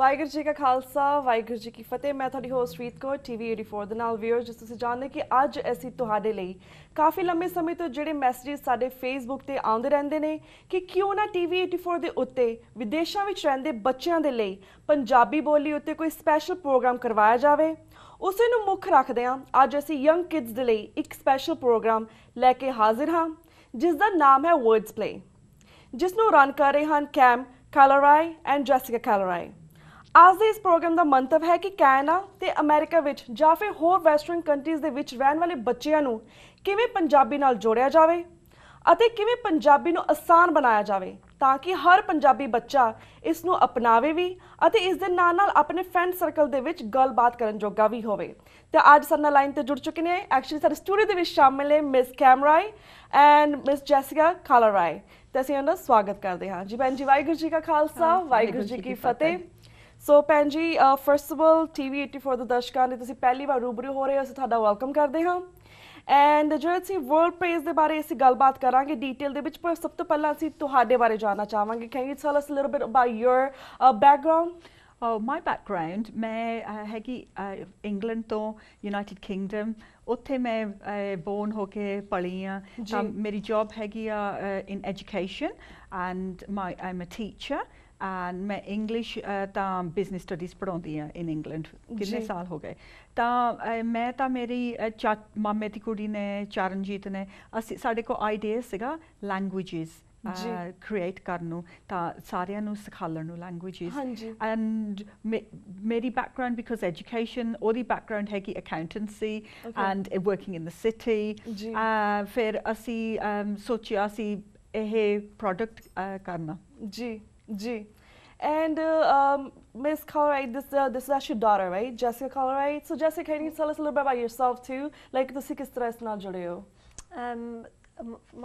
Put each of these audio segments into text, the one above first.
ਵਾਹਿਗੁਰੂ ਜੀ ਕਾ ਖਾਲਸਾ ਵਾਹਿਗੁਰੂ ਜੀ ਕੀ ਫਤਿਹ। ਮੈਂ ਤੁਹਾਡੀ ਹੋਸਟ ਰੀਤ ਕੌਰ TV84 ਦੇ ਨਾਲ। ਵੀਅਰਸ, ਜਿਸ ਤੁਸੀਂ ਜਾਣਦੇ ਕਿ ਅੱਜ ਅਸੀਂ ਤੁਹਾਡੇ ਲਈ ਕਾਫੀ ਲੰਬੇ ਸਮੇਂ ਤੋਂ ਜਿਹੜੇ ਮੈਸੇजेस ਸਾਡੇ ਫੇਸਬੁੱਕ ਤੇ ਆਉਂਦੇ ਰਹਿੰਦੇ ਨੇ ਕਿ ਕਿਉਂ ਨਾ TV84 ਦੇ ਉੱਤੇ ਵਿਦੇਸ਼ਾਂ ਵਿੱਚ ਰਹਿੰਦੇ ਬੱਚਿਆਂ ਦੇ ਲਈ ਪੰਜਾਬੀ ਬੋਲੀ ਉੱਤੇ ਕੋਈ ਸਪੈਸ਼ਲ ਪ੍ਰੋਗਰਾਮ ਕਰਵਾਇਆ ਜਾਵੇ। ਉਸੇ ਨੂੰ ਮੁੱਖ ਰੱਖਦਿਆਂ ਅੱਜ ਅਸੀਂ ਯੰਗ ਕਿਡਸ ਦੇ ਲਈ ਇੱਕ ਸਪੈਸ਼ਲ ਪ੍ਰੋਗਰਾਮ ਲੈ ਕੇ ਹਾਜ਼ਰ ਹਾਂ, ਜਿਸ ਦਾ ਨਾਮ ਹੈ Wordzplay, ਜਿਸ ਨੂੰ ਰਨ ਕਰ ਰਹੇ ਹਨ ਕੈਮ ਕੈਲੋਰਾਈ ਐਂਡ ਜੈਸਿਕਾ ਕੈਲੋਰਾਈ। ਅੱਜ ਦੇ ਇਸ ਪ੍ਰੋਗਰਾਮ ਦਾ ਮੰਤਵ ਹੈ ਕਿ ਕੈਨੇਡਾ ਤੇ ਅਮਰੀਕਾ ਵਿੱਚ ਜਾਂ ਫਿਰ ਹੋਰ ਵੈਸਟਰਨ ਕੰਟਰੀਜ਼ ਦੇ ਵਿੱਚ ਰਹਿਣ ਵਾਲੇ ਬੱਚਿਆਂ ਨੂੰ ਕਿਵੇਂ ਪੰਜਾਬੀ ਨਾਲ ਜੋੜਿਆ ਜਾਵੇ ਅਤੇ ਕਿਵੇਂ ਪੰਜਾਬੀ ਨੂੰ ਆਸਾਨ ਬਣਾਇਆ ਜਾਵੇ, ਤਾਂ ਕਿ ਹਰ ਪੰਜਾਬੀ ਬੱਚਾ ਇਸ ਨੂੰ ਅਪਣਾਵੇ ਵੀ ਅਤੇ ਇਸ ਦੇ ਨਾਲ ਨਾਲ ਆਪਣੇ ਫਰੈਂਡ ਸਰਕਲ ਦੇ ਵਿੱਚ ਗੱਲਬਾਤ ਕਰਨ ਜੋਗਾ ਵੀ ਹੋਵੇ। ਤੇ ਅੱਜ ਸਾਡੇ ਨਾਲ ਲਾਈਨ ਤੇ ਜੁੜ ਚੁੱਕੇ ਨੇ, ਐਕਚੁਅਲੀ ਸਾਡੇ ਸਟੂਡੀਓ ਦੇ ਵਿੱਚ ਸ਼ਾਮਿਲ ਨੇ ਮਿਸ ਕੈਮਰਾਈ ਐਂਡ ਮਿਸ ਜੈਸਿਕਾ ਕੈਲੋਰਾਈ। ਤੇ ਅਸੀਂ ਉਹਨਾਂ ਦਾ ਸਵਾਗਤ ਕਰਦੇ ਹਾਂ ਜੀ। ਭੈਣ ਜੀ ਵਾਹਿਗੁਰੂ ਜੀ ਕਾ ਖਾਲਸਾ ਵਾਹਿਗੁਰੂ ਜੀ ਕੀ ਫਤਿਹ। ਸੋ ਭੈਣ ਜੀ, ਫਰਸਟ ਆਫ ਆਲ TV84 ਦੇ ਦਰਸ਼ਕਾਂ ਦੇ ਤੁਸੀਂ ਪਹਿਲੀ ਵਾਰ ਰੂਬਰੂ ਹੋ ਰਹੇ ਹੋ, ਅਸੀਂ ਤੁਹਾਡਾ ਵੈਲਕਮ ਕਰਦੇ ਹਾਂ। ਐਂਡ ਜਿਹੜਾ ਅਸੀਂ ਵਰਲਡ ਪਲੇਸ ਦੇ ਬਾਰੇ ਅਸੀਂ ਗੱਲਬਾਤ ਕਰਾਂਗੇ ਡਿਟੇਲ ਦੇ ਵਿੱਚ, ਪਰ ਸਭ ਤੋਂ ਪਹਿਲਾਂ ਅਸੀਂ ਤੁਹਾਡੇ ਬਾਰੇ ਜਾਣਨਾ ਚਾਹਾਂਗੇ। Can you tell us a little bit about your background? My background, ਮੈਂ ਹੈਗੀ ਇੰਗਲੈਂਡ ਤੋਂ ਯੂਨਾਈਟਿਡ ਕਿੰਗਡਮ। ਉੱਥੇ ਮੈਂ ਬੋਰਨ ਹੋ ਕੇ ਪਲੀ ਹਾਂ। ਤਾਂ ਮੇਰੀ ਜੌਬ ਹੈਗੀ ਆ in education and I am a teacher and ਮੈਂ ਇੰਗਲਿਸ਼ ਤਾਂ ਬਿਜ਼ਨਸ ਸਟੱਡੀਜ਼ ਪੜ੍ਹਾਉਂਦੀ ਹਾਂ ਇਨ ਇੰਗਲੈਂਡ। ਕਿੰਨੇ ਸਾਲ ਹੋ ਗਏ। ਤਾਂ ਮੈਂ ਤਾਂ ਮੇਰੀ ਮਾਮੇ ਦੀ ਕੁੜੀ ਨੇ, ਚਰਨਜੀਤ ਨੇ, ਅਸੀਂ ਸਾਡੇ ਕੋਲ ਆਈਡੀਆ ਸੀਗਾ ਲੈਂਗੁਏਜਿਸ ਕ੍ਰੀਏਟ ਕਰਨ ਨੂੰ, ਤਾਂ ਸਾਰਿਆਂ ਨੂੰ ਸਿਖਾਉਣ ਨੂੰ ਲੈਂਗੁਏਜਿਸ। ਐਂਡ ਮੇਰੀ ਬੈਕਗਰਾਉਂਡ ਬਿਕੋਜ਼ ਐਜੂਕੇਸ਼ਨ, ਉਹਦੀ ਬੈਕਗਰਾਉਂਡ ਹੈਗੀ accountancy and working in the city. ਫਿਰ ਅਸੀਂ ਸੋਚਿਆ ਅਸੀਂ ਇਹ ਪ੍ਰੋਡਕਟ ਕਰਨਾ। ਜੀ ਜੀ। And Miss Kalorai, this is actually your daughter, right? Jessica Kalorai. So Jessica, can you tell us a little bit about yourself too? Like, ਤੁਸੀਂ ਕਿਸ ਤਰ੍ਹਾਂ ਇਸ ਨਾਲ ਜੁੜੇ ਹੋ?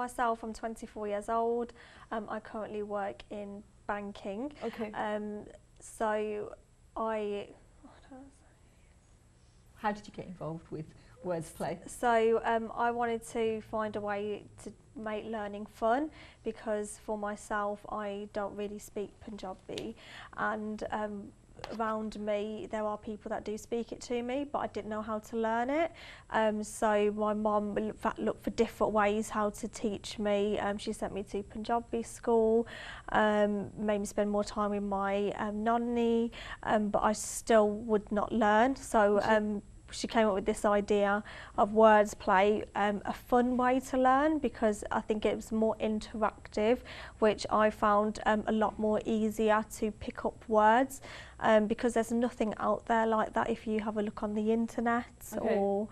Myself, I'm 24 years old. I currently work in banking. Okay. So How did you get involved with Wordzplay? So I wanted to find a way to make learning fun, because for myself I don't really speak Punjabi, and around me there are people that do speak it to me, but I didn't know how to learn it. So my mum looked for different ways how to teach me. She sent me to Punjabi school, made me spend more time with my nanny, but I still would not learn. So she came up with this idea of Wordzplay, a fun way to learn, because I think it was more interactive, which I found a lot more easier to pick up words, because there's nothing out there like that if you have a look on the internet. Or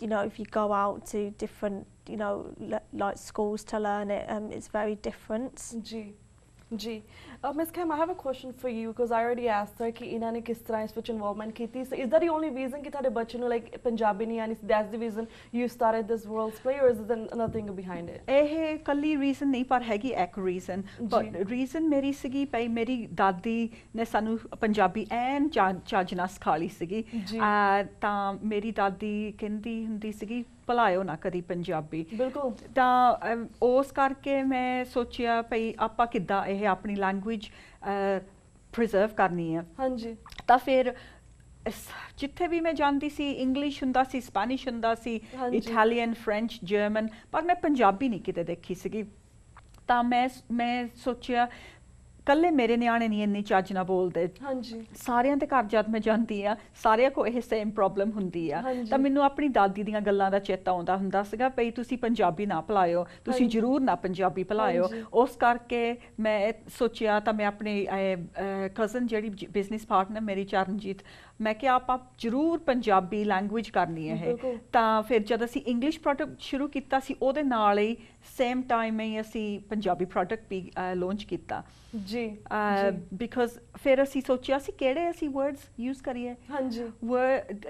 you know, if you go out to different, you know, like schools to learn it, it's very different. Ji Miss Kim, I have a question for you, because I already asked her कि इन्होंने किस तरह इस ਵਿੱਚ involvement ਕੀਤੀ। So is that the only reason कि ਤੁਹਾਡੇ ਬੱਚੇ ਨੂੰ like ਪੰਜਾਬੀ ਨਹੀਂ ਆਣੀ? That's the reason you started this Wordzplay, or is there another thing behind it? ਇਹ ਕੱਲੀ ਰੀਜ਼ਨ ਨਹੀਂ, ਪਰ ਹੈਗੀ ਇੱਕ ਰੀਜ਼ਨ। ਬਟ ਰੀਜ਼ਨ ਮੇਰੀ ਸੀਗੀ ਭਈ ਮੇਰੀ ਦਾਦੀ ਨੇ ਸਾਨੂੰ ਪੰਜਾਬੀ ਐਨ ਚੱਜ ਨਾਲ ਸਿਖਾ ਲਈ ਸੀਗੀ। ਤਾਂ ਮੇਰੀ ਦਾਦੀ ਕਹਿੰਦੀ ਹੁੰਦੀ ਸੀਗੀ ਭੁਲਾਇਓ ਨਾ ਕਦੀ ਪੰਜਾਬੀ। ਬਿਲਕੁਲ। ਤਾਂ ਉਸ ਕਰਕੇ ਮੈਂ ਸੋਚਿਆ ਭਈ ਆਪਾਂ ਕਿੱਦਾਂ ਇਹ ਆਪਣੀ ਲੈਂਗੁਏਜ ਪ੍ਰੀਜ਼ਰਵ ਕਰਨੀ ਹੈ। ਹਾਂਜੀ। ਤਾਂ ਫਿਰ ਜਿੱਥੇ ਵੀ ਮੈਂ ਜਾਂਦੀ ਸੀ ਇੰਗਲਿਸ਼ ਹੁੰਦਾ ਸੀ, ਸਪੈਨਿਸ਼ ਹੁੰਦਾ ਸੀ, ਇਟਾਲੀਅਨ, ਫਰੈਂਚ, ਜਰਮਨ, ਪਰ ਮੈਂ ਪੰਜਾਬੀ ਨਹੀਂ ਕਿਤੇ ਦੇਖੀ ਸੀਗੀ। ਤਾਂ ਮੈਂ ਸੋਚਿਆ ਕੱਲੇ ਮੇਰੇ ਨਿਆਣੇ ਨਹੀਂ ਇੰਨੀ ਚੱਜ ਨਾਲ ਬੋਲਦੇ। ਹਾਂਜੀ। ਸਾਰਿਆਂ ਦੇ ਘਰ ਜਦ ਮੈਂ ਜਾਂਦੀ ਆ, ਸਾਰਿਆਂ ਕੋਲ ਇਹ ਸੇਮ ਪ੍ਰੋਬਲਮ ਹੁੰਦੀ ਆ। ਤਾਂ ਮੈਨੂੰ ਆਪਣੀ ਦਾਦੀ ਦੀਆਂ ਗੱਲਾਂ ਦਾ ਚੇਤਾ ਆਉਂਦਾ ਹੁੰਦਾ ਸੀਗਾ ਭਈ ਤੁਸੀਂ ਪੰਜਾਬੀ ਨਾ ਭੁਲਾਇਓ, ਤੁਸੀਂ ਜ਼ਰੂਰ ਨਾ ਪੰਜਾਬੀ ਭੁਲਾਇਓ। ਉਸ ਕਰਕੇ ਮੈਂ ਸੋਚਿਆ, ਤਾਂ ਮੈਂ ਆਪਣੀ ਕਜ਼ਨ ਜਿਹੜੀ ਬਿਜ਼ਨਸ ਪਾਰਟਨਰ ਮੇਰੀ ਚਰਨਜੀਤ, ਮੈਂ ਕਿਹਾ ਆਪਾਂ ਜ਼ਰੂਰ ਪੰਜਾਬੀ ਲੈਂਗੁਏਜ ਕਰਨੀ ਹੈ ਇਹ। ਤਾਂ ਫਿਰ ਜਦ ਅਸੀਂ ਇੰਗਲਿਸ਼ ਪ੍ਰੋਡਕਟ ਸ਼ੁਰੂ ਕੀਤਾ ਸੀ, ਉਹਦੇ ਨਾਲ ਹੀ ਸੇਮ ਟਾਈਮ ਹੀ ਅਸੀਂ ਪੰਜਾਬੀ ਪ੍ਰੋਡਕਟ ਵੀ ਲਾਂਚ ਕੀਤਾ। ਜੀ। ਬਿਕੋਜ਼ ਫਿਰ ਅਸੀਂ ਸੋਚਿਆ ਸੀ ਕਿਹੜੇ ਅਸੀਂ ਵਰਡਸ ਯੂਜ਼ ਕਰੀਏ। ਹਾਂਜੀ।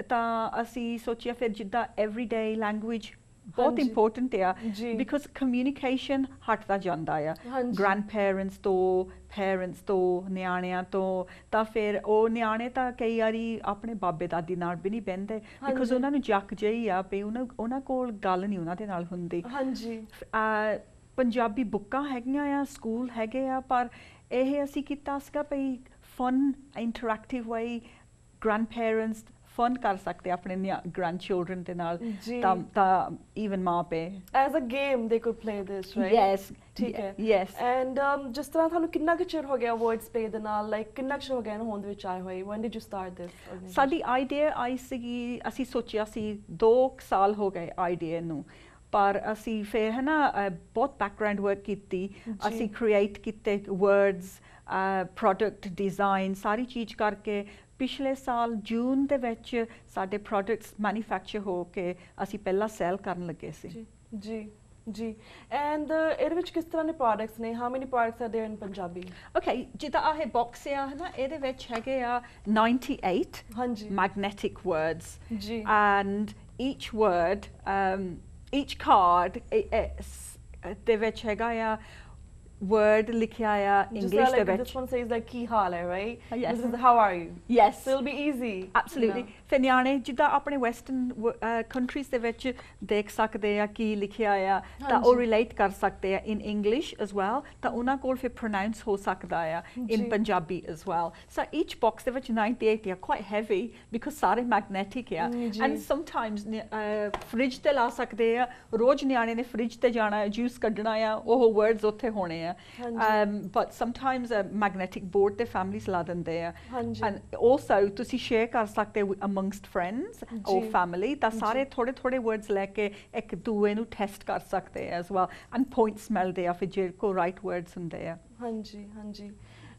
ਤਾਂ ਅਸੀਂ ਸੋਚਿਆ ਫਿਰ ਜਿੱਦਾਂ ਐਵਰੀਡੇ ਲੈਂਗੁਏਜ ਬਹੁਤ ਇੰਪੋਰਟੈਂਟ ਆ, ਬਿਕੋਜ਼ ਕਮਿਊਨੀਕੇਸ਼ਨ ਹਟਦਾ ਜਾਂਦਾ ਆ ਗ੍ਰੈਂਡ ਪੇਰੈਂਟਸ ਤੋਂ, ਪੇਰੈਂਟਸ ਤੋਂ, ਨਿਆਣਿਆਂ ਤੋਂ। ਤਾਂ ਫਿਰ ਉਹ ਨਿਆਣੇ ਤਾਂ ਕਈ ਵਾਰੀ ਆਪਣੇ ਬਾਬੇ ਦਾਦੀ ਨਾਲ ਵੀ ਨਹੀਂ ਬਹਿੰਦੇ, ਬਿਕੋਜ਼ ਉਹਨਾਂ ਨੂੰ ਜੱਕ ਜਿਹੀ ਆ ਵੀ ਉਹਨਾਂ ਕੋਲ ਗੱਲ ਨਹੀਂ ਉਹਨਾਂ ਦੇ ਨਾਲ ਹੁੰਦੀ। ਹਾਂਜੀ। ਪੰਜਾਬੀ ਬੁੱਕਾਂ ਹੈਗੀਆਂ ਆ, ਸਕੂਲ ਹੈਗੇ ਆ, ਪਰ ਇਹ ਅਸੀਂ ਕੀਤਾ ਸੀਗਾ ਭਈ fun interactive way grandparents fun कर सकते अपने grandchildren ਦੇ ਨਾਲ ਤਾਂ even ਮਾਂ ਪੇ as a game they could play this, right? yes ਠੀਕ ਹੈ yes and ਜਿਸ ਤਰ੍ਹਾਂ ਤੁਹਾਨੂੰ ਕਿੰਨਾ ਕੁ ਚਿਰ ਹੋ ਗਿਆ Wordzplay ਦੇ ਨਾਲ ਲਾਈਕ ਕਿੰਨਾ ਕੁ ਚਿਰ ਹੋ ਗਿਆ ਇਹਨੂੰ ਹੋਂਦ ਵਿੱਚ ਆਏ ਹੋਏ when did you start this ਸਾਡੀ ਆਈਡੀਆ ਆਈ ਸੀਗੀ ਅਸੀਂ ਸੋਚਿਆ ਸੀ 2 ਸਾਲ ਹੋ ਗਏ ਆਈਡੀਆ ਨੂੰ ਪਰ ਅਸੀਂ ਫਿਰ ਹੈ ਨਾ ਬਹੁਤ ਬੈਕਗ੍ਰਾਉਂਡ ਵਰਕ ਕੀਤੀ ਅਸੀਂ ਕ੍ਰੀਏਟ ਕੀਤੇ ਵਰਡਸ ਪ੍ਰੋਡਕਟ ਡਿਜ਼ਾਈਨ ਸਾਰੀ ਚੀਜ਼ ਕਰਕੇ ਪਿਛਲੇ ਸਾਲ ਜੂਨ ਦੇ ਵਿੱਚ ਸਾਡੇ ਪ੍ਰੋਡਕਟਸ ਮੈਨੂਫੈਕਚਰ ਹੋ ਕੇ ਅਸੀਂ ਪਹਿਲਾਂ ਸੈਲ ਕਰਨ ਲੱਗੇ ਸੀ ਜੀ ਐਂਡ ਇਹਦੇ ਵਿੱਚ ਕਿਸ ਤਰ੍ਹਾਂ ਦੇ ਪ੍ਰੋਡਕਟਸ ਨੇ how many products are there in Punjabi okay ਜਿੱਦਾਂ ਆਹ ਬਾਕਸ ਆ ਹੈ ਨਾ ਇਹਦੇ ਵਿੱਚ ਹੈਗੇ ਆ 98 ਹਾਂਜੀ ਮੈਗਨੈਟਿਕ ਵਰਡਸ ਜੀ and each word each card ਦੇ ਵਿੱਚ ਹੈਗਾ ਆ word ਲਿਖਿਆ ਆ English ਦੇ ਵਿੱਚ this one says like ਕੀ ਹਾਲ ਹੈ right yes. this is how are you yes so it'll be easy absolutely ਫਿਰ ਨਿਆਣੇ ਜਿੱਦਾਂ ਆਪਣੇ ਵੈਸਟਰਨ ਕੰਟਰੀਜ਼ ਦੇ ਵਿੱਚ ਦੇਖ ਸਕਦੇ ਆ ਕੀ ਲਿਖਿਆ ਆ ਤਾਂ ਉਹ ਰਿਲੇਟ ਕਰ ਸਕਦੇ ਆ ਇਨ ਇੰਗਲਿਸ਼ as well ਤਾਂ ਉਹਨਾਂ ਕੋਲ ਫਿਰ ਪ੍ਰੋਨਾਂਸ ਹੋ ਸਕਦਾ ਆ ਇਨ Punjabi as well so each box ਦੇ ਵਿੱਚ 98 ਆ quite heavy because ਸਾਰੇ ਮੈਗਨੈਟਿਕ ਆ and sometimes ਫ੍ਰਿਜ ਤੇ ਲਾ ਸਕਦੇ ਆ ਰੋਜ਼ ਨਿਆਣੇ ਨੇ ਫ੍ਰਿਜ ਤੇ ਜਾਣਾ ਜੂਸ ਕੱਢਣਾ ਆ ਉਹ ਵਰਡਸ ਉੱਥੇ ਹੋਣੇ ਆ but sometimes a magnetic board ਤੇ families ਲਾ ਦਿੰਦੇ ਆ and also ਤੁਸੀਂ share ਕਰ ਸਕਦੇ amongst friends or family ਤਾਂ ਸਾਰੇ ਥੋੜੇ ਥੋੜੇ words ਲੈ ਕੇ ਇੱਕ ਦੂਏ ਨੂੰ ਟੈਸਟ ਕਰ ਸਕਦੇ ਆ as well and points ਮਿਲਦੇ ਆ ਫਿਰ ਜਿਹੜੇ ਕੋ right words ਹੁੰਦੇ ਆ ਹਾਂਜੀ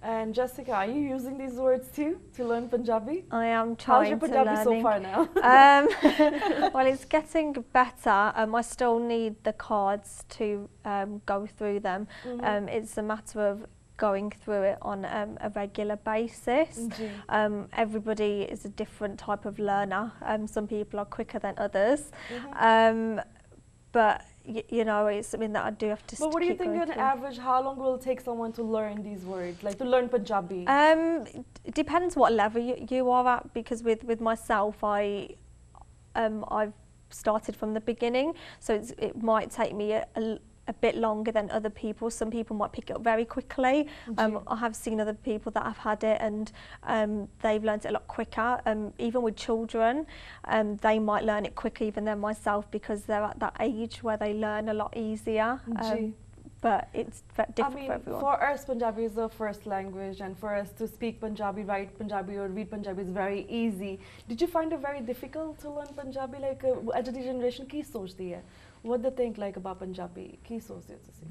And Jessica, are you using these words too to learn Punjabi? I am trying How's your Punjabi so far now? Well, it's getting better. I still need the cards to go through them. It's a matter of going through it on a regular basis. Everybody is a different type of learner. Some people are quicker than others. But you know, it's something that I do have to. But what do you think on average? How long will it take someone to learn these words, like to learn Punjabi? It depends what level you are at. Because with myself, I've started from the beginning, so it might take me a bit longer than other people. Some people might pick it up very quickly. I have seen other people that have had it and they've learned it a lot quicker. Even with children, they might learn it quicker even than myself because they're at that age where they learn a lot easier. But it's different for everyone. For us, Punjabi is the first language, and for us to speak Punjabi, write Punjabi or read Punjabi is very easy. Did you find it very difficult to learn Punjabi? Like, as a generation, ki sochti hai? What they think like about Punjabi? Ki sochde ho tusi?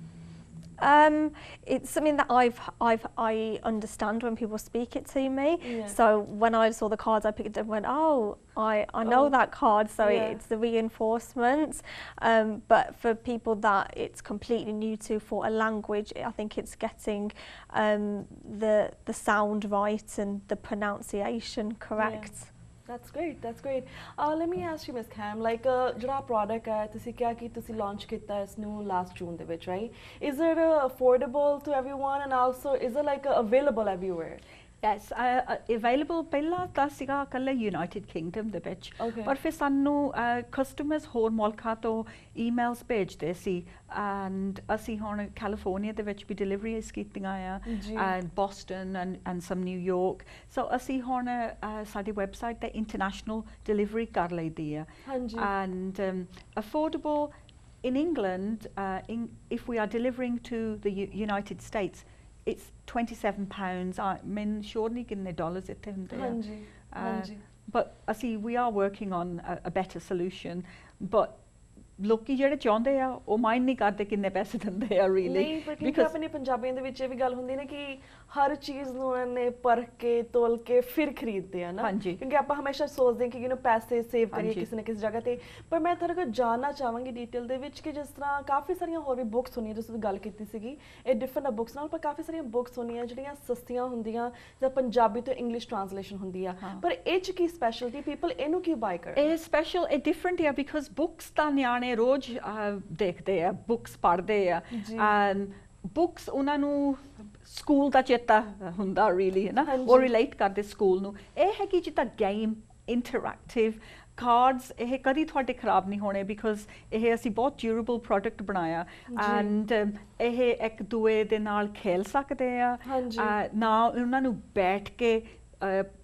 It's something that I understand when people speak it to me. So when I saw the cards, I picked it up and went, oh, I know that card. So it's the reinforcements. But for people that it's completely new to for a language, I think it's getting the sound right and the pronunciation correct. Yeah. That's great. Let me ask you, Ms. Kham, like ਜਿਹੜਾ product ਹੈ ਤੁਸੀਂ ਕਿਹਾ ਕਿ ਤੁਸੀਂ launch ਕੀਤਾ ਇਸ ਨੂੰ last June ਦੇ ਵਿੱਚ, right? Is it affordable to everyone and also is it like available everywhere? Yes, available ਪਹਿਲਾਂ ਤਾਂ ਸੀਗਾ ਇਕੱਲੇ ਯੂਨਾਈਟਿਡ ਕਿੰਗਡਮ ਦੇ ਵਿੱਚ ਪਰ ਫਿਰ ਸਾਨੂੰ ਕਸਟਮਰਸ ਹੋਰ ਮੁਲਕਾਂ ਤੋਂ ਈਮੇਲਸ ਭੇਜਦੇ ਸੀ ਐਂਡ ਅਸੀਂ ਹੁਣ ਕੈਲੀਫੋਰਨੀਆ ਦੇ ਵਿੱਚ ਵੀ ਡਿਲੀਵਰੀਜ਼ ਕੀਤੀਆਂ ਆ and Boston and some New York so ਅਸੀਂ ਹੁਣ ਸਾਡੀ ਵੈਬਸਾਈਟ ਤੇ ਇੰਟਰਨੈਸ਼ਨਲ ਡਿਲੀਵਰੀ ਕਰ ਲਈਦੀ ਆ and affordable in England if we are delivering to the United States it's £27. I'm sure नहीं कितने dollars इतने होंगे हैं. But we are working on a better solution. But ਲੋਕੀ ਜਿਹੜੇ ਚਾਹੁੰਦੇ ਆ ਉਹ ਮਾਈਂਡ ਨਹੀਂ ਕਰਦੇ ਕਿੰਨੇ ਪੈਸੇ ਦਿੰਦੇ ਆ ਰੀਲੀ ਨਹੀਂ ਪਰ ਕਿਉਂਕਿ ਆਪਣੇ ਪੰਜਾਬੀਆਂ ਦੇ ਵਿੱਚ ਇਹ ਵੀ ਗੱਲ ਹੁੰਦੀ ਨਾ ਕਿ ਹਰ ਚੀਜ਼ ਨੂੰ ਉਹਨਾਂ ਨੇ ਪਰਖ ਕੇ ਤੋਲ ਕੇ ਫਿਰ ਖਰੀਦਦੇ ਆ ਨਾ ਕਿਉਂਕਿ ਆਪਾਂ ਹਮੇਸ਼ਾ ਸੋਚਦੇ ਹਾਂ ਕਿ ਯੂ نو ਪੈਸੇ ਸੇਵ ਕਰੀਏ ਕਿਸੇ ਨਾ ਕਿਸੇ ਜਗ੍ਹਾ ਤੇ ਪਰ ਮੈਂ ਤੁਹਾਡੇ ਕੋਲ ਜਾਣਨਾ ਚਾਹਾਂਗੀ ਡੀਟੇਲ ਦੇ ਵਿੱਚ ਕਿ ਜਿਸ ਤਰ੍ਹਾਂ ਕਾਫੀ ਸਾਰੀਆਂ ਹੋਰ ਵੀ ਬੁੱਕਸ ਹੁੰਦੀਆਂ ਜਿਸ ਤੁਸੀਂ ਗੱਲ ਕੀਤੀ ਸੀਗੀ ਇਹ ਡਿਫਰੈਂਟ ਆ ਬੁੱਕਸ ਨਾਲ ਪਰ ਕਾਫੀ ਸਾਰੀਆਂ ਬੁੱਕਸ ਹੁੰਦੀਆਂ ਜਿਹੜੀਆਂ ਸਸਤੀਆਂ ਹੁੰਦੀਆਂ ਜਾਂ ਪੰਜਾਬੀ ਤੋਂ ਇੰਗਲਿਸ਼ ਟ੍ਰਾਂਸਲੇਸ਼ਨ ਹੁੰਦੀ ਆ ਪਰ ਇਹ 'ਚ ਕੀ ਸਪੈਸ਼ਲਟੀ ਪੀਪਲ ਇਹਨੂੰ ਕੀ ਬਾਈ ਕਰਦੇ ਇਹ ਸਪੈਸ਼ਲ ਇਹ ਡਿਫਰੈਂਟ ਆ ਬਿਕਾਜ਼ ਬੁੱਕਸ ਤਾਂ ਨਿਆਣੇ ਰੋਜ਼ ਦੇਖਦੇ ਆ ਬੁੱਕਸ ਪੜ੍ਹਦੇ ਆ ਬੁੱਕਸ ਉਹਨਾਂ ਨੂੰ ਸਕੂਲ ਦਾ ਚੇਤਾ ਹੁੰਦਾ ਰੀਲੀ ਹੈ ਨਾ ਉਹ ਰਿਲੇਟ ਕਰਦੇ ਸਕੂਲ ਨੂੰ ਇਹ ਹੈ ਕਿ ਜਿੱਦਾਂ ਗੇਮ ਇੰਟਰੈਕਟਿਵ ਕਾਰਡਸ ਇਹ ਕਦੀ ਤੁਹਾਡੇ ਖਰਾਬ ਨਹੀਂ ਹੋਣੇ ਬਿਕੋਜ਼ ਇਹ ਅਸੀਂ ਬਹੁਤ ਡਿਊਰੇਬਲ ਪ੍ਰੋਡਕਟ ਬਣਾਇਆ ਐਂਡ ਇਹ ਇੱਕ ਦੂਏ ਦੇ ਨਾਲ ਖੇਲ ਸਕਦੇ ਆ ਨਾ ਉਹਨਾਂ ਨੂੰ ਬੈਠ ਕੇ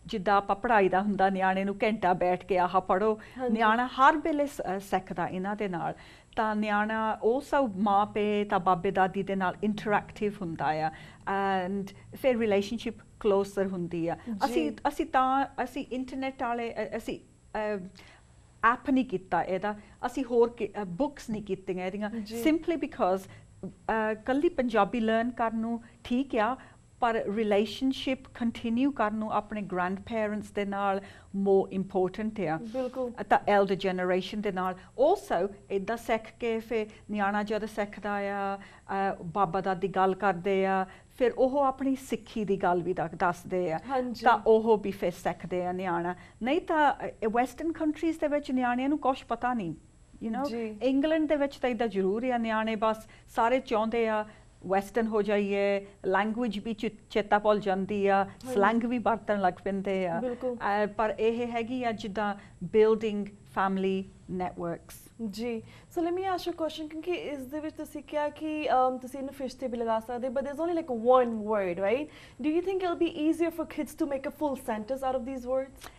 ਜਿੱਦਾਂ ਆਪਾਂ ਪੜ੍ਹਾਈ ਦਾ ਹੁੰਦਾ ਨਿਆਣੇ ਨੂੰ ਘੰਟਾ ਬੈਠ ਕੇ ਆਹ ਪੜ੍ਹੋ ਨਿਆਣਾ ਹਰ ਵੇਲੇ ਸਿੱਖਦਾ ਇਹਨਾਂ ਦੇ ਨਾਲ ਤਾਂ ਨਿਆਣਾ ਉਹ ਸਭ ਮਾਂ ਪੇ ਤਾਂ ਬਾਬੇ ਦਾਦੀ ਦੇ ਨਾਲ ਇੰਟਰੈਕਟਿਵ ਹੁੰਦਾ ਆ ਐਂਡ ਫਿਰ ਰਿਲੇਸ਼ਨਸ਼ਿਪ ਕਲੋਜ਼ਰ ਹੁੰਦੀ ਆ ਅਸੀਂ ਇੰਟਰਨੈਟ ਵਾਲੇ ਅਸੀਂ ਐਪ ਨਹੀਂ ਕੀਤਾ ਇਹਦਾ ਅਸੀਂ ਹੋਰ ਬੁੱਕਸ ਨਹੀਂ ਕੀਤੀਆਂ ਇਹਦੀਆਂ ਸਿੰਪਲੀ ਬਿਕੋਜ਼ ਕੱਲੀ ਪੰਜਾਬੀ ਲਰਨ ਕਰਨ ਨੂੰ ਠੀਕ ਆ ਪਰ ਰਿਲੇਸ਼ਨਸ਼ਿਪ ਕੰਟੀਨਿਊ ਕਰਨ ਨੂੰ ਆਪਣੇ ਗ੍ਰੈਂਡ ਪੇਰੈਂਟਸ ਦੇ ਨਾਲ ਮੋਰ ਇੰਪੋਰਟੈਂਟ ਆ ਬਿਲਕੁਲ ਤਾਂ ਐਲਡਰ ਜਨਰੇਸ਼ਨ ਦੇ ਨਾਲ ਆਲਸੋ ਇੱਦਾਂ ਸਿੱਖ ਕੇ ਫਿਰ ਨਿਆਣਾ ਜਦ ਸਿੱਖਦਾ ਆ ਬਾਬਾ ਦਾਦੀ ਗੱਲ ਕਰਦੇ ਆ ਫਿਰ ਉਹ ਆਪਣੀ ਸਿੱਖੀ ਦੀ ਗੱਲ ਵੀ ਦੱਸਦੇ ਆ ਤਾਂ ਉਹ ਵੀ ਫਿਰ ਸਿੱਖਦੇ ਆ ਨਿਆਣਾ ਨਹੀਂ ਤਾਂ ਵੈਸਟਰਨ ਕੰਟਰੀਜ਼ ਦੇ ਵਿੱਚ ਨਿਆਣਿਆਂ ਨੂੰ ਕੁਛ ਪਤਾ ਨਹੀਂ ਯੂ ਨੋ ਇੰਗਲੈਂਡ ਦੇ ਵਿੱਚ ਤਾਂ ਇੱਦਾਂ ਜ਼ਰੂਰ ਆ ਨਿਆਣੇ ਬਸ ਸਾਰੇ ਚਾਹੁੰਦੇ ਆ ਵੈਸਟਰਨ ਹੋ ਜਾਈਏ ਲੈਂਗੁਏਜ ਵੀ ਚੇਤਾ ਭੁੱਲ ਜਾਂਦੀ ਆ ਸਲੈਂਗ ਵੀ ਵਰਤਣ ਲੱਗ ਪੈਂਦੇ ਆ ਪਰ ਇਹ ਹੈਗੀ ਆ ਜਿੱਦਾਂ ਬਿਲਡਿੰਗ ਫੈਮਿਲੀ ਨੈਟਵਰਕਸ ਜੀ ਸੋ let me ask you question ਕਿਉਂਕਿ ਇਸ ਦੇ ਵਿੱਚ ਤੁਸੀਂ ਕਿਹਾ ਕਿ ਤੁਸੀਂ ਇਹਨੂੰ ਫਿਸ਼ ਤੇ ਵੀ ਲਗਾ ਸਕਦੇ but there is only like one word right do you think it will be easier for kids to make a full sentence out of these words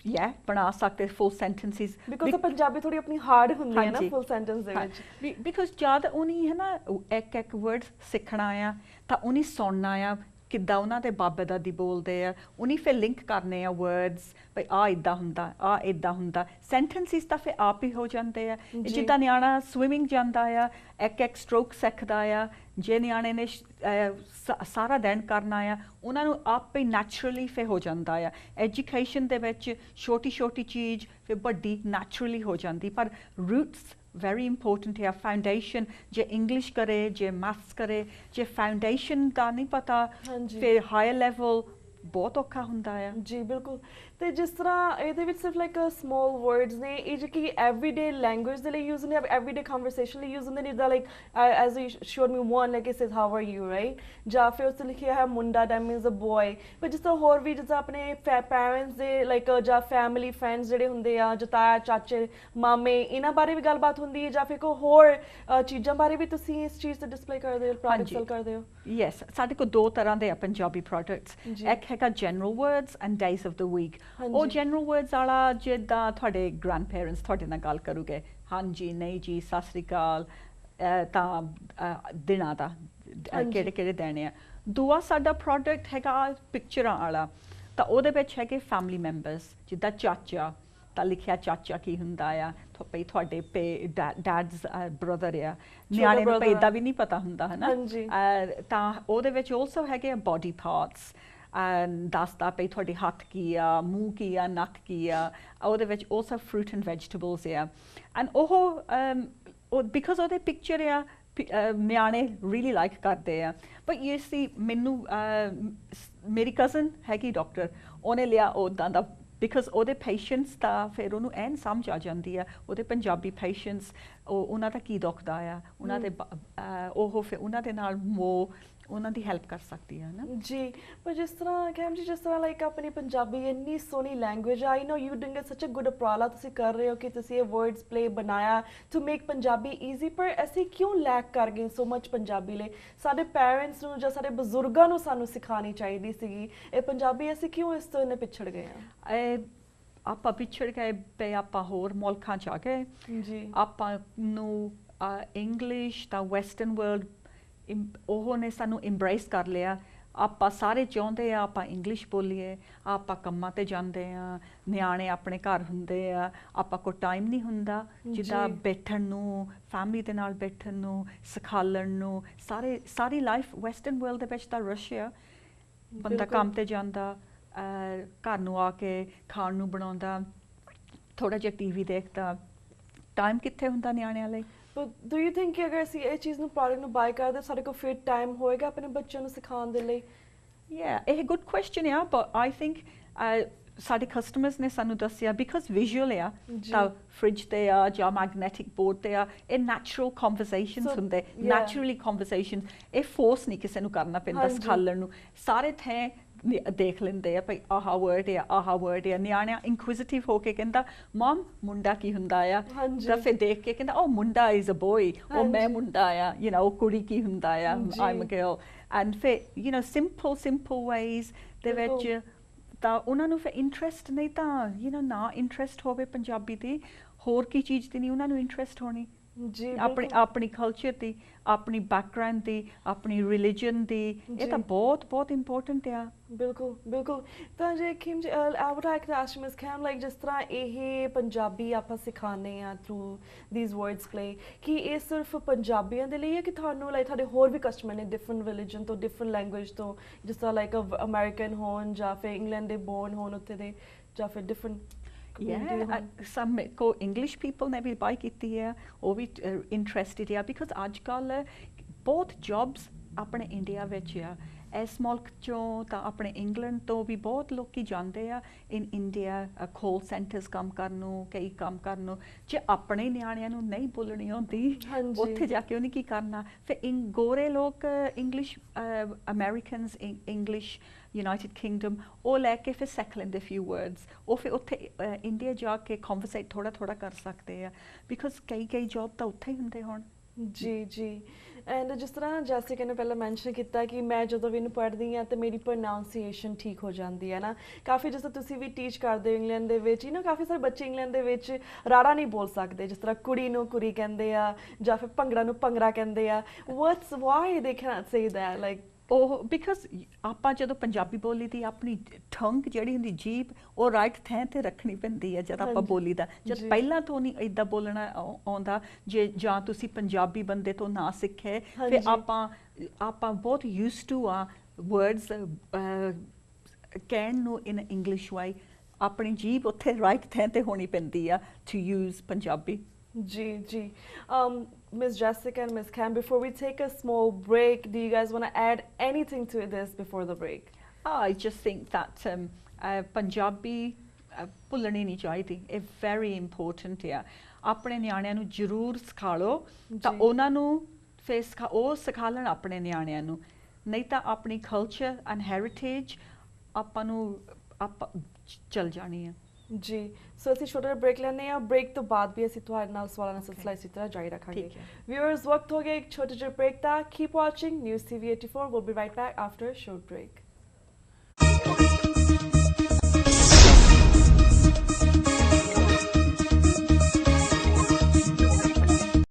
Yeah, ਬਣਾ ਸਕਦੇ full sentences because ਪੰਜਾਬੀ ਥੋੜੀ ਆਪਣੀ hard ਹੁੰਦੀ ਹੈ ਨਾ full sentence ਦੇ ਵਿੱਚ because ਜਦ ਉਹਨੀ ਹੈ ਨਾ ਇੱਕ ਵਰਡ ਸਿੱਖਣਾ ਆ ਤਾਂ ਉਹਨੀ ਸੁਣਨਾ ਆ ਕਿੱਦਾਂ ਉਹਨਾਂ ਦੇ ਬਾਬੇ ਦਾਦੀ ਬੋਲਦੇ ਆ ਉਹਨੀ ਫਿਰ ਲਿੰਕ ਕਰਨੇ ਆ ਵਰਡਸ ਬਈ ਆ ਇੱਦਾਂ ਹੁੰਦਾ ਸੈਂਟੈਂਸਿਸ ਤਾਂ ਫਿਰ ਆਪ ਹੀ ਹੋ ਜਾਂਦੇ ਆ ਜਿੱਦਾਂ ਨਿਆਣਾ ਸਵਿਮਿੰਗ ਜਾਂਦਾ ਆ ਇੱਕ ਸਟ੍ਰੋਕ ਸਿੱਖਦਾ ਆ ਜੇ ਨਿਆਣੇ ਨੇ ਸਾਰਾ ਦਿਨ ਕਰਨਾ ਆ ਉਹਨਾਂ ਨੂੰ ਆਪੇ ਨੈਚੁਰਲੀ ਫਿਰ ਹੋ ਜਾਂਦਾ ਆ ਐਜੂਕੇਸ਼ਨ ਦੇ ਵਿੱਚ ਛੋਟੀ ਚੀਜ਼ ਫਿਰ ਵੱਡੀ ਨੈਚੁਰਲੀ ਹੋ ਜਾਂਦੀ ਪਰ ਰੂਟਸ very important ਹੈ ਫਾਊਂਡੇਸ਼ਨ ਜੇ ਇੰਗਲਿਸ਼ ਕਰੇ ਜੇ ਮੈਥਸ ਕਰੇ ਜੇ ਫਾਊਂਡੇਸ਼ਨ ਦਾ ਨਹੀਂ ਪਤਾ ਫਿਰ ਹਾਇਰ ਲੈਵਲ ਬਹੁਤ ਔਖਾ ਹੁੰਦਾ ਆ ਜੀ ਬਿਲਕੁਲ ਤੇ ਜਿਸ ਤਰ੍ਹਾਂ ਇਹਦੇ ਵਿੱਚ ਸਿਰਫ ਲਾਈਕ ਸਮਾਲ ਵਰਡਸ ਨੇ ਇਹ ਜਿਹੜੀ ਐਵਰੀਡੇ ਲੈਂਗੁਏਜ ਦੇ ਲਈ ਯੂਜ਼ ਨੇ ਐਵਰੀਡੇ ਕਨਵਰਸੇਸ਼ਨ ਲਈ ਯੂਜ਼ ਹੁੰਦੇ ਨੇ ਜਿੱਦਾਂ like as you showed me one like it says how are you right ਜਾਂ ਫਿਰ ਉਸ ਲਿਖਿਆ ਹੈ ਮੁੰਡਾ ਦੈਟ ਮੀਨਸ ਅ ਬॉय ਪਰ ਜਿਸ ਤਰ੍ਹਾਂ ਹੋਰ ਵੀ ਜਿੱਦਾਂ ਆਪਣੇ ਪੈਰੈਂਟਸ ਦੇ ਲਾਈਕ ਜਾਂ ਫੈਮਿਲੀ ਫਰੈਂਡਸ ਜਿਹੜੇ ਹੁੰਦੇ ਆ ਜਤਾਇਆ ਚਾਚੇ ਮਾਮੇ ਇਹਨਾਂ ਬਾਰੇ ਵੀ ਗੱਲਬਾਤ ਹੁੰਦੀ ਹੈ ਜਾਂ ਫਿਰ ਕੋਈ ਹੋਰ ਚੀਜ਼ਾਂ ਬਾਰੇ ਵੀ ਤੁਸੀਂ ਇਸ ਚੀਜ਼ ਤੇ ਡਿਸਪਲੇ ਕਰਦੇ ਹੋ ਪ੍ਰੋਡਕਟ ਸੈਲ ਕਰਦੇ ਹੋ ਯੈਸ ਸਾਡੇ ਕੋਲ ਦੋ ਤਰ੍ਹਾਂ ਦੇ ਆ ਪੰਜਾਬੀ ਪ੍ਰੋਡਕਟਸ ਇੱਕ ਹੈਗਾ general words and days of the week ਉਹ ਜਨਰਲ ਵਰਡਸ ਵਾਲਾ ਜਿੱਦਾਂ ਤੁਹਾਡੇ ਗ੍ਰੈਂਡ ਪੇਰੈਂਟਸ ਤੁਹਾਡੇ ਨਾਲ ਗੱਲ ਕਰੂਗੇ ਹਾਂਜੀ ਨਹੀਂ ਜੀ ਸਤਿ ਸ਼੍ਰੀ ਅਕਾਲ ਤਾਂ ਦਿਨਾਂ ਦਾ ਕਿਹੜੇ ਦਿਨ ਆ ਦੂਆ ਸਾਡਾ ਪ੍ਰੋਡਕਟ ਹੈਗਾ ਪਿਕਚਰਾਂ ਵਾਲਾ ਤਾਂ ਉਹਦੇ ਵਿੱਚ ਹੈਗੇ ਫੈਮਿਲੀ ਮੈਂਬਰਸ ਜਿੱਦਾਂ ਚਾਚਾ ਤਾਂ ਲਿਖਿਆ ਚਾਚਾ ਕੀ ਹੁੰਦਾ ਆ ਭਈ ਤੁਹਾਡੇ ਡੈਡਸ ਬ੍ਰਦਰ ਆ ਨਿਆਣੇ ਨੂੰ ਭਈ ਇੱਦਾਂ ਵੀ ਨਹੀਂ ਪਤਾ ਹੁੰਦਾ ਹੈ ਨਾ ਤਾਂ ਉਹਦੇ ਵਿੱਚ ਆਲਸੋ ਹੈਗੇ ਬੋਡੀ ਪਾਰਟਸ ਦੱਸਦਾ ਪਈ ਤੁਹਾਡੇ ਹੱਥ ਕੀ ਆ ਮੂੰਹ ਕੀ ਆ ਨੱਕ ਕੀ ਆ ਉਹਦੇ ਵਿੱਚ ਆਲਸੋ ਫਰੂਟ ਐਂਡ ਵੈਜੀਟੇਬਲਸ ਆ ਐਂਡ ਉਹ ਬਿਕਾਜ਼ ਉਹਦੇ ਪਿਕਚਰ ਆ ਨਿਆਣੇ ਰੀਲੀ ਲਾਈਕ ਕਰਦੇ ਆ ਬਟ ਯੂ ਸੀ ਮੈਨੂੰ ਮੇਰੀ ਕਜ਼ਨ ਹੈਗੀ ਡਾਕਟਰ ਉਹਨੇ ਲਿਆ ਉੱਦਾਂ ਦਾ ਬਿਕਾਜ਼ ਉਹਦੇ ਪੇਸ਼ੈਂਟਸ ਦਾ ਫਿਰ ਉਹਨੂੰ ਐਨ ਸਮਝ ਆ ਜਾਂਦੀ ਆ ਉਹਦੇ ਪੰਜਾਬੀ ਪੇਸ਼ੈਂਟਸ ਉਹਨਾਂ ਦਾ ਕੀ ਦੁਖਦਾ ਆ ਉਹਨਾਂ ਦੇ ਉਹ ਫਿਰ ਉਹਨਾਂ ਦੇ ਨਾਲ ਉਹਨਾਂ ਦੀ ਹੈਲਪ ਕਰ ਸਕਦੀ ਹੈ ਨਾ ਜੀ ਪਰ ਜਿਸ ਤਰ੍ਹਾਂ ਕੈਮ ਜੀ ਜਿਸ ਤਰ੍ਹਾਂ ਲਾਈਕ ਆਪਣੀ ਪੰਜਾਬੀ ਇੰਨੀ ਸੋਹਣੀ language I know you doing such a good ਉਪਰਾਲਾ ਤੁਸੀਂ ਕਰ ਰਹੇ ਹੋ ਕਿ ਤੁਸੀਂ ਇਹ ਵਰਡਸ ਪਲੇ ਬਣਾਇਆ ਟੂ ਮੇਕ ਪੰਜਾਬੀ ਈਜ਼ੀ ਪਰ ਅਸੀਂ ਕਿਉਂ ਲੈਕ ਕਰ ਗਏ ਸੋ ਮਚ ਪੰਜਾਬੀ ਲਈ ਸਾਡੇ ਪੈਰੈਂਟਸ ਨੂੰ ਜਾਂ ਸਾਡੇ ਬਜ਼ੁਰਗਾਂ ਨੂੰ ਸਾਨੂੰ ਸਿਖਾਉਣੀ ਚਾਹੀਦੀ ਸੀਗੀ ਇਹ ਪੰਜਾਬੀ ਅਸੀਂ ਕਿਉਂ ਇਸ ਤੋਂ ਇੰਨੇ ਪਿਛੜ ਗਏ ਆ ਆਪਾਂ ਪਿਛੜ ਗਏ ਪਏ ਆਪਾਂ ਹੋਰ ਮੁਲਕਾਂ 'ਚ ਆ ਗਏ ਜੀ ਆਪਾਂ ਨੂੰ ਇੰਗਲਿਸ਼ ਤਾਂ ਵੈਸਟਰਨ ਵਰਲਡ ਉਹ ਨੇ ਸਾਨੂੰ ਇੰਬਰੇਸ ਕਰ ਲਿਆ ਆਪਾਂ ਸਾਰੇ ਚਾਹੁੰਦੇ ਆ ਆਪਾਂ ਇੰਗਲਿਸ਼ ਬੋਲੀਏ ਆਪਾਂ ਕੰਮਾਂ ਤੇ ਜਾਂਦੇ ਆ ਨਿਆਣੇ ਆਪਣੇ ਘਰ ਹੁੰਦੇ ਆ ਆਪਾਂ ਕੋਲ ਟਾਈਮ ਨਹੀਂ ਹੁੰਦਾ ਜਿੱਦਾਂ ਬੈਠਣ ਨੂੰ ਫੈਮਿਲੀ ਦੇ ਨਾਲ ਬੈਠਣ ਨੂੰ ਸਿਖਾਲਣ ਨੂੰ ਸਾਰੀ ਲਾਈਫ ਵੈਸਟਰਨ ਵਰਲਡ ਦੇ ਵਿੱਚ ਤਾਂ ਰਸ਼ ਆ ਬੰਦਾ ਕੰਮ ਤੇ ਜਾਂਦਾ ਘਰ ਨੂੰ ਆ ਕੇ ਖਾਣ ਨੂੰ ਬਣਾਉਂਦਾ ਥੋੜਾ ਜਿਹਾ ਟੀਵੀ ਦੇਖਦਾ ਟਾਈਮ ਕਿੱਥੇ ਹੁੰਦਾ ਨਿਆਣਿਆਂ ਲਈ But do you think ਕਿ ਅਗਰ ਅਸੀਂ ਇਹ ਚੀਜ਼ ਨੂੰ ਪ੍ਰੋਡਕਟ ਨੂੰ ਬਾਈ ਕਰਦੇ ਸਾਡੇ ਕੋਲ ਫਿਰ ਟਾਈਮ ਹੋਏਗਾ ਆਪਣੇ ਬੱਚਿਆਂ ਨੂੰ ਸਿਖਾਉਣ ਦੇ ਲਈ ਇਹ ਗੁੱਡ ਕੁਐਸਚਨ ਆ ਬਟ ਆਈ ਥਿੰਕ ਸਾਡੇ ਕਸਟਮਰਸ ਨੇ ਸਾਨੂੰ ਦੱਸਿਆ ਬਿਕਾਜ਼ ਵਿਜ਼ੂਅਲ ਆ ਤਾਂ ਫ੍ਰਿਜ ਤੇ ਆ ਜਾਂ ਮੈਗਨੈਟਿਕ ਬੋਰਡ ਤੇ ਆ ਇਹ ਨੈਚੁਰਲ ਕਨਵਰਸੇਸ਼ਨਸ ਹੁੰਦੇ ਨੈਚੁਰਲੀ ਕਨਵਰਸੇਸ਼ਨ ਇਹ ਫੋਰਸ ਨਹੀਂ ਕਿਸੇ ਨੂੰ ਕਰਨਾ ਪੈਂਦਾ ਸਿਖਾਲਣ ਨੂੰ ਸਾਰੇ ਥੇ ਦੇਖ ਲੈਂਦੇ ਆ ਭਈ ਆਹ ਵਰਡ ਆ ਨਿਆਣਿਆਂ ਇਨਕੁਇਜ਼ਿਟਿਵ ਹੋ ਕੇ ਕਹਿੰਦਾ ਮਮ ਮੁੰਡਾ ਕੀ ਹੁੰਦਾ ਆ ਹਾਂਜੀ। ਤਾਂ ਫਿਰ ਦੇਖ ਕੇ ਕਹਿੰਦਾ ਉਹ ਮੁੰਡਾ ਇਜ਼ ਅ ਬੋਏ ਉਹ ਮੈਂ ਹਾਂਜੀ। ਮੁੰਡਾ ਆ ਉਹ ਕੁੜੀ ਕੀ ਹੁੰਦਾ ਆ ਜੀ। ਆਮ ਅ ਗਰਲ ਐਂਡ ਫਿਰ ਸਿੰਪਲ ਵੇਜ਼ ਦੇ ਵਿੱਚ ਤਾਂ ਉਹਨਾਂ ਨੂੰ ਫਿਰ ਇੰਟਰਸਟ ਨਹੀਂ ਤਾਂ ਨਾ ਇੰਟਰਸਟ ਹੋਵੇ ਪੰਜਾਬੀ ਦੀ ਹੋਰ ਕੀ ਚੀਜ਼ ਦੀ ਨਹੀਂ ਉਹਨਾਂ ਨੂੰ ਇੰਟਰਸਟ ਹੋਣੀ ਜੀ ਆਪਣੀ ਕਲਚਰ ਦੀ ਆਪਣੀ ਬੈਕਗ੍ਰਾਉਂਡ ਦੀ ਆਪਣੀ ਰਿਲੀਜਨ ਦੀ ਇਹ ਤਾਂ ਬਹੁਤ ਇੰਪੋਰਟੈਂਟ ਆ ਬਿਲਕੁਲ ਤਾਂ ਜੇ Kim ji I would like to ask Miss Kim like ਜਿਸ ਤਰ੍ਹਾਂ ਇਹ ਪੰਜਾਬੀ ਆਪਾਂ ਸਿਖਾਉਂਦੇ ਆ ਥਰੂ ਥੀਸ ਵਰਡਸ ਪਲੇ ਕਿ ਇਹ ਸਿਰਫ ਪੰਜਾਬੀਆਂ ਦੇ ਲਈ ਹੈ ਕਿ ਤੁਹਾਨੂੰ ਲਾਈਕ ਤੁਹਾਡੇ ਹੋਰ ਵੀ ਕਸਟਮਰ ਨੇ ਡਿਫਰੈਂਟ ਰਿਲੀਜਨ ਤੋਂ ਡਿਫਰੈਂਟ ਲੈਂਗੁਏਜ ਤੋਂ ਜਿਸ ਤਰ੍ਹਾਂ ਲਾਈਕ ਅਮਰੀਕਨ ਹੋਣ ਜਾਂ ਫਿਰ ਇੰਗਲੈਂਡ ਦੇ ਬੋਰਨ ਹੋਣ ਉੱਥੇ ਦੇ ਜਾਂ ਫਿਰ ਡਿਫਰੈਂਟ some को English people ने भी buy ਕੀਤੀ ਹੈ ਉਹ ਵੀ interested ਆ because ਅੱਜ ਕੱਲ ਬਹੁਤ jobs ਆਪਣੇ ਇੰਡੀਆ ਵਿੱਚ ਆ ਇਸ ਮੁਲਕ ਚੋਂ ਤਾਂ ਆਪਣੇ ਇੰਗਲੈਂਡ ਤੋਂ ਵੀ ਬਹੁਤ ਲੋਕੀ ਜਾਂਦੇ ਆ ਇਨ ਇੰਡੀਆ ਕਾਲ ਸੈਂਟਰਸ ਕੰਮ ਕਰਨ ਨੂੰ ਕਈ ਕੰਮ ਕਰਨ ਨੂੰ ਜੇ ਆਪਣੇ ਨਿਆਣਿਆਂ ਨੂੰ ਨਹੀਂ ਬੋਲਣੀ ਆਉਂਦੀ ਉੱਥੇ ਜਾ ਕੇ ਉਹਨੇ ਕੀ ਕਰਨਾ ਫਿਰ ਗੋਰੇ ਲੋਕ English Americans English United Kingdom ਉਹ ਲੈ ਕੇ ਫਿਰ ਸਿੱਖ ਲੈਂਦੇ few words ਉਹ ਫਿਰ ਉੱਥੇ ਇੰਡੀਆ ਜਾ ਕੇ conversate ਥੋੜਾ ਕਰ ਸਕਦੇ ਆ because ਕਈ ਜੌਬ ਤਾਂ ਉੱਥੇ ਹੀ ਹੁੰਦੇ ਹੁਣ ਜੀ ਐਂਡ ਜਿਸ ਤਰ੍ਹਾਂ ਜੈਸਿਕਾ ਨੇ ਪਹਿਲਾਂ ਮੈਂਸ਼ਨ ਕੀਤਾ ਕਿ ਮੈਂ ਜਦੋਂ ਵੀ ਇਹਨੂੰ ਪੜ੍ਹਦੀ ਹਾਂ ਤੇ ਮੇਰੀ ਪ੍ਰੋਨਾਂਸੀਏਸ਼ਨ ਠੀਕ ਹੋ ਜਾਂਦੀ ਹੈ ਨਾ ਕਾਫੀ ਜਿਸ ਤਰ੍ਹਾਂ ਤੁਸੀਂ ਵੀ ਟੀਚ ਕਰਦੇ ਹੋ ਇੰਗਲੈਂਡ ਦੇ ਵਿੱਚ ਕਾਫੀ ਸਾਰੇ ਬੱਚੇ ਇੰਗਲੈਂਡ ਦੇ ਵਿੱਚ ਰਾੜਾ ਨਹੀਂ ਬੋਲ ਸਕਦੇ ਜਿਸ ਤਰ੍ਹਾਂ ਕੁੜੀ ਨੂੰ ਕੁੜੀ ਕਹਿੰਦੇ ਆ ਜਾਂ ਫਿਰ ਭੰਗੜਾ ਨੂੰ ਭੰਗੜਾ ਕਹਿੰਦੇ ਆ why they cannot say that like ਉਹ ਬਿਕਾਜ਼ ਆਪਾਂ ਜਦੋਂ ਪੰਜਾਬੀ ਬੋਲੀ ਦੀ ਆਪਣੀ ਠੰਗ ਜਿਹੜੀ ਹੁੰਦੀ ਜੀਭ ਉਹ ਰਾਈਟ ਥਾਂ ਤੇ ਰੱਖਣੀ ਪੈਂਦੀ ਹੈ ਜਦ ਆਪਾਂ ਬੋਲੀ ਦਾ ਜਦ ਪਹਿਲਾਂ ਤੋਂ ਨਹੀਂ ਇਦਾਂ ਬੋਲਣਾ ਆਉਂਦਾ ਜੇ ਜਾਂ ਤੁਸੀਂ ਪੰਜਾਬੀ ਬੰਦੇ ਤੋਂ ਨਾ ਸਿੱਖੇ ਫਿਰ ਆਪਾਂ ਬਹੁਤ ਯੂਜ਼ਡ ਟੂ ਆ ਵਰਡਸ ਕਹਿਣ ਨੂੰ ਇਨ ਇੰਗਲਿਸ਼ ਵਾਈ ਆਪਣੀ ਜੀਭ ਉੱਥੇ ਰਾਈਟ ਥਾਂ ਤੇ ਹੋਣੀ ਪੈਂਦੀ ਆ to use Punjabi G. Ms. Jessica and Ms. Cam, before we take a small break, do you guys want to add anything to this before the break? I just think that Punjabi ਭੁੱਲਣੀ ਨਹੀਂ ਚਾਹੀਦੀ ਇਹ very important ਆ ਆਪਣੇ ਨਿਆਣਿਆਂ ਨੂੰ ਜ਼ਰੂਰ ਸਿਖਾ ਲਓ ਤਾਂ ਉਹਨਾਂ ਨੂੰ ਫਿਰ ਉਹ ਸਿਖਾ ਲੈਣ ਆਪਣੇ ਨਿਆਣਿਆਂ ਨੂੰ ਨਹੀਂ ਤਾਂ ਆਪਣੀ ਕਲਚਰ ਐਂਡ ਹੈਰੀਟੇਜ ਆਪਾਂ ਨੂੰ ਚਲ ਜਾਣੀ ਆ ਜੀ ਸੋ ਅਸੀਂ ਛੋਟਾ ਜਿਹਾ ਬ੍ਰੇਕ ਲੈਂਦੇ ਹਾਂ ਬ੍ਰੇਕ ਤੋਂ ਬਾਅਦ ਵੀ ਅਸੀਂ ਤੁਹਾਡੇ ਨਾਲ ਸਵਾਲਾਂ ਦਾ ਸਿਲਸਿਲਾ ਇਸੇ ਤਰ੍ਹਾਂ ਜਾਰੀ ਰੱਖਾਂਗੇ ਵਿਊਅਰਸ ਵਕਤ ਹੋ ਗਿਆ ਇੱਕ ਛੋਟੇ ਜਿਹੇ ਬ੍ਰੇਕ ਦਾ keep watching news TV84 we'll be right back after a short break